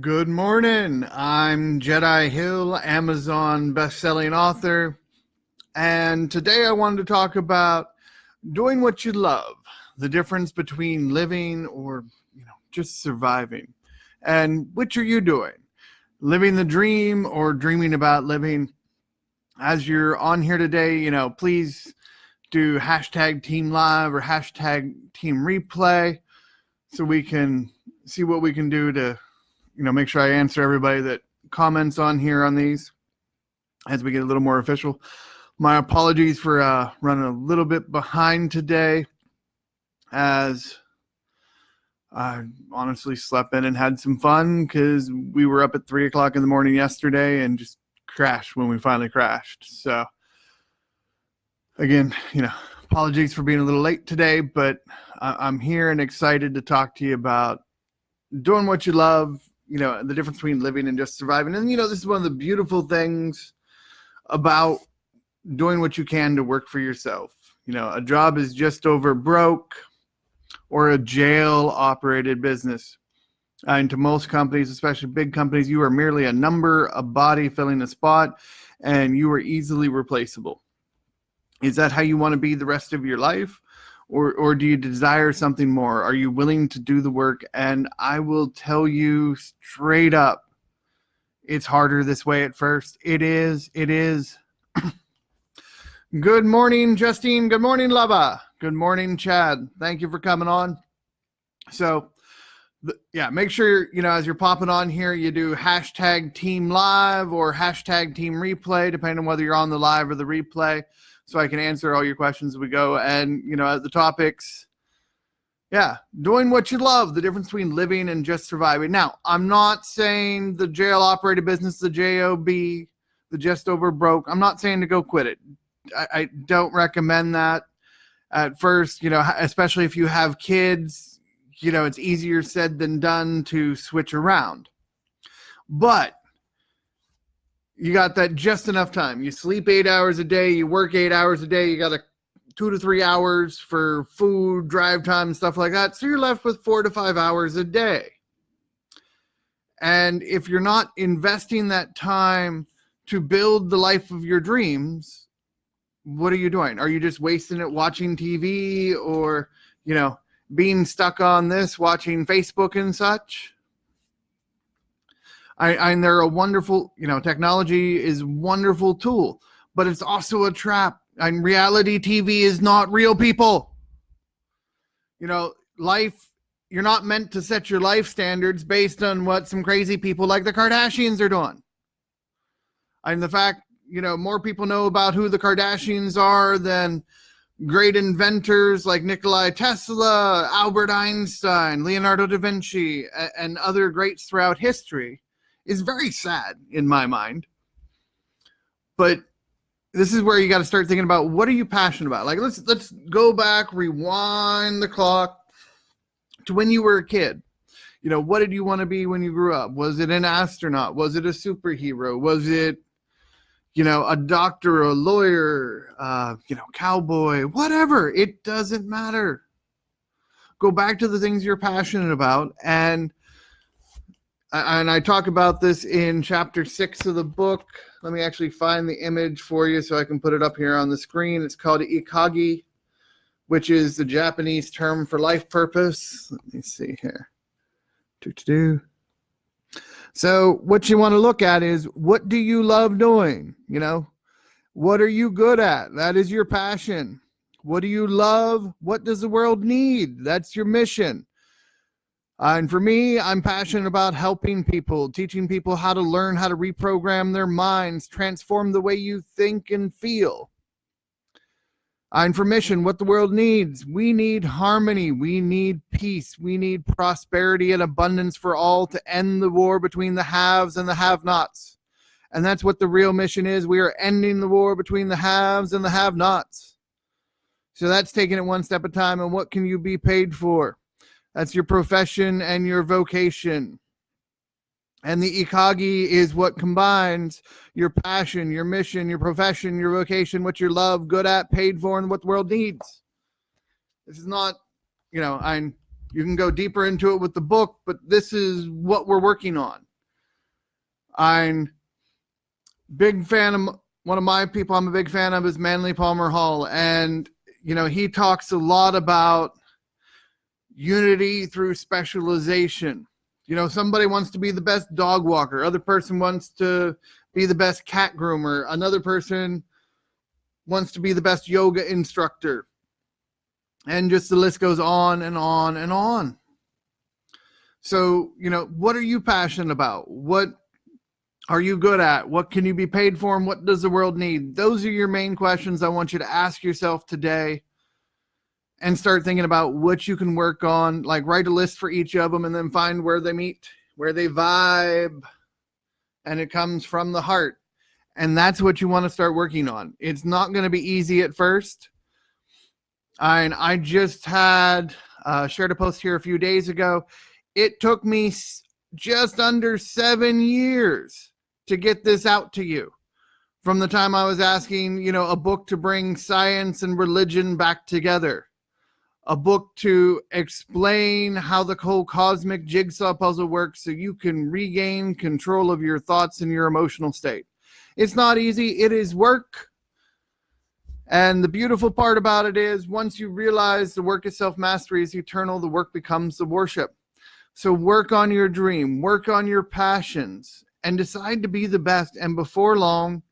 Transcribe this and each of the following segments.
Good morning. I'm Jedi Hill, Amazon best-selling author, and today I wanted to talk about doing what you love, the difference between living or, just surviving. And which are you doing? Living the dream or dreaming about living? As you're on here today, please do hashtag team live or hashtag team replay so we can see what we can do to make sure I answer everybody that comments on here on these as we get a little more official. My apologies for running a little bit behind today, as I honestly slept in and had some fun because we were up at 3 o'clock in the morning yesterday and just crashed when we finally crashed. So again, apologies for being a little late today, but I'm here and excited to talk to you about doing what you love, the difference between living and just surviving. And, this is one of the beautiful things about doing what you can to work for yourself. A job is just over broke or a jail-operated business. And to most companies, especially big companies, you are merely a number, a body filling a spot, and you are easily replaceable. Is that how you want to be the rest of your life? Or do you desire something more? Are you willing to do the work? And I will tell you straight up, it's harder this way at first. It is. Good morning, Justine. Good morning, Lava. Good morning, Chad. Thank you for coming on. So, make sure, as you're popping on here, you do hashtag team live or hashtag team replay, depending on whether you're on the live or the replay, so I can answer all your questions as we go. And, the topics, doing what you love, the difference between living and just surviving. Now, I'm not saying the jail-operated business, the JOB, the just over broke, I'm not saying to go quit it. I don't recommend that at first, especially if you have kids, it's easier said than done to switch around. But you got that just enough time. You sleep 8 hours a day, you work 8 hours a day, you got 2 to 3 hours for food, drive time, and stuff like that. So you're left with 4 to 5 hours a day. And if you're not investing that time to build the life of your dreams, what are you doing? Are you just wasting it watching TV or, being stuck on this, watching Facebook and such? And they're a wonderful, technology is a wonderful tool, but it's also a trap. And reality TV is not real people. Life, you're not meant to set your life standards based on what some crazy people like the Kardashians are doing. And the fact, more people know about who the Kardashians are than great inventors like Nikola Tesla, Albert Einstein, Leonardo da Vinci, and other greats throughout history is very sad in my mind. But this is where you got to start thinking about, what are you passionate about? Like, let's go back, rewind the clock to when you were a kid. What did you want to be when you grew up? Was it an astronaut? Was it a superhero? Was it, a doctor, a lawyer, cowboy, whatever? It doesn't matter. Go back to the things you're passionate about. And I talk about this in chapter 6 of the book. Let me actually find the image for you so I can put it up here on the screen. It's called Ikagi, which is the Japanese term for life purpose. Let me see here. So what you want to look at is, what do you love doing? What are you good at? That is your passion. What do you love? What does the world need? That's your mission. And for me, I'm passionate about helping people, teaching people how to learn how to reprogram their minds, transform the way you think and feel. And for mission, what the world needs. We need harmony. We need peace. We need prosperity and abundance for all to end the war between the haves and the have-nots. And that's what the real mission is. We are ending the war between the haves and the have-nots. So that's taking it one step at a time. And what can you be paid for? That's your profession and your vocation. And the Ikagi is what combines your passion, your mission, your profession, your vocation, what you love, good at, paid for, and what the world needs. This is not, You can go deeper into it with the book, but this is what we're working on. I'm big fan of one of my people I'm a big fan of is Manly Palmer Hall. And, he talks a lot about unity through specialization. Somebody wants to be the best dog walker. Other person wants to be the best cat groomer. Another person wants to be the best yoga instructor. And just the list goes on and on and on. So, what are you passionate about? What are you good at? What can you be paid for? And what does the world need? Those are your main questions I want you to ask yourself today, and start thinking about what you can work on. Like, write a list for each of them and then find where they meet, where they vibe. And it comes from the heart. And that's what you want to start working on. It's not going to be easy at first. I just had shared a post here a few days ago. It took me just under 7 years to get this out to you. From the time I was asking, a book to bring science and religion back together. A book to explain how the whole cosmic jigsaw puzzle works so you can regain control of your thoughts and your emotional state. It's not easy. It is work. And the beautiful part about it is once you realize the work of self-mastery is eternal, the work becomes the worship. So work on your dream, work on your passions, and decide to be the best. And before long,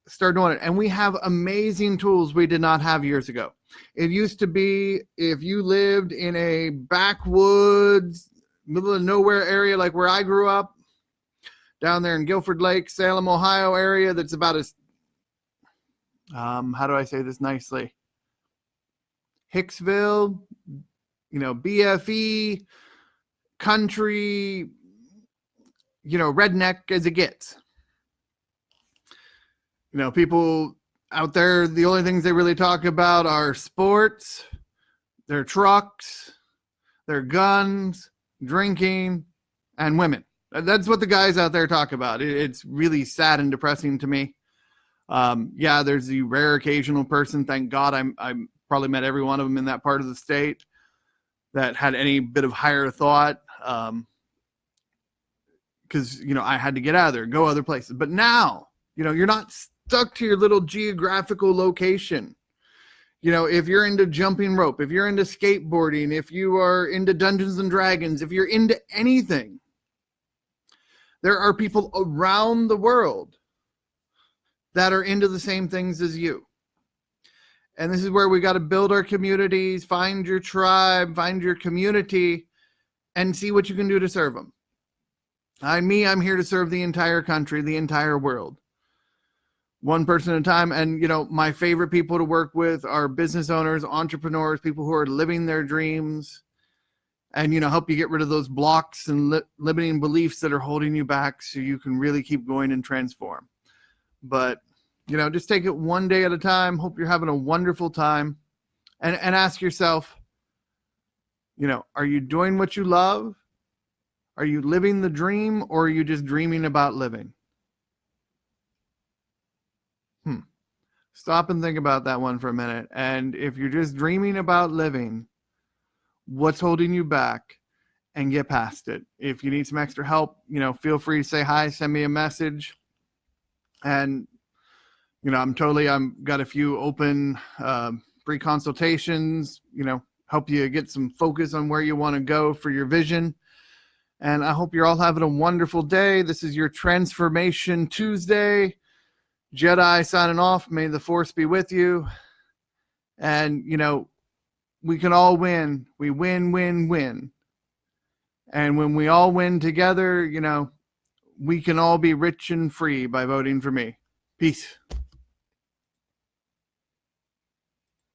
start doing it. And we have amazing tools we did not have years ago. It used to be if you lived in a backwoods, middle of nowhere area like where I grew up, down there in Guilford Lake, Salem, Ohio area, that's about as, how do I say this nicely? Hicksville, BFE, country, redneck as it gets. People out there, the only things they really talk about are sports, their trucks, their guns, drinking, and women. That's what the guys out there talk about. It's really sad and depressing to me. There's the rare occasional person, thank God I probably met every one of them in that part of the state that had any bit of higher thought. Because, I had to get out of there, go other places. But now, you're not stuck to your little geographical location. If you're into jumping rope, if you're into skateboarding, if you are into Dungeons and Dragons, if you're into anything, there are people around the world that are into the same things as you. And this is where we got to build our communities, find your tribe, find your community, and see what you can do to serve them. I'm here to serve the entire country, the entire world. One person at a time. And, my favorite people to work with are business owners, entrepreneurs, people who are living their dreams, and, help you get rid of those blocks and limiting beliefs that are holding you back so you can really keep going and transform. But, just take it one day at a time. Hope you're having a wonderful time, and ask yourself, are you doing what you love? Are you living the dream, or are you just dreaming about living? Stop and think about that one for a minute. And if you're just dreaming about living, what's holding you back, and get past it. If you need some extra help, feel free to say hi, send me a message. And, I'm got a few open free consultations, help you get some focus on where you want to go for your vision. And I hope you're all having a wonderful day. This is your Transformation Tuesday. Jedi signing off. May the Force be with you. And, we can all win. We win, win, win. And when we all win together, we can all be rich and free by voting for me. Peace.